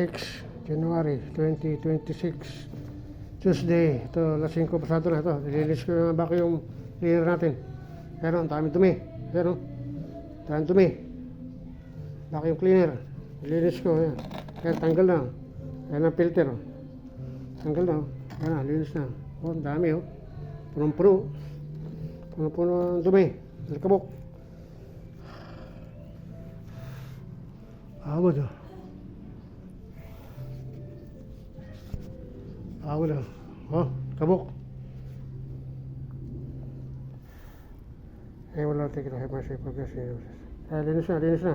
6 January 2026 Tuesday. Ito, alas 5 pasado na ito. Nilinis ko yung vacuum cleaner natin. Pero ang daming dumi. Pero daming dumi. Vacuum cleaner. Nilinis ko. Yan. Kaya tanggal na. Yan ang filter. Tanggal na. Yan na, linis na. Oh, ang dami oh. Punong-puno. Punong-puno ang dumi. Alikabok. Awad oh. Awad oh. Oh, kabok. Eh, wala tigil. Hay masih progress. Linis na, linis na.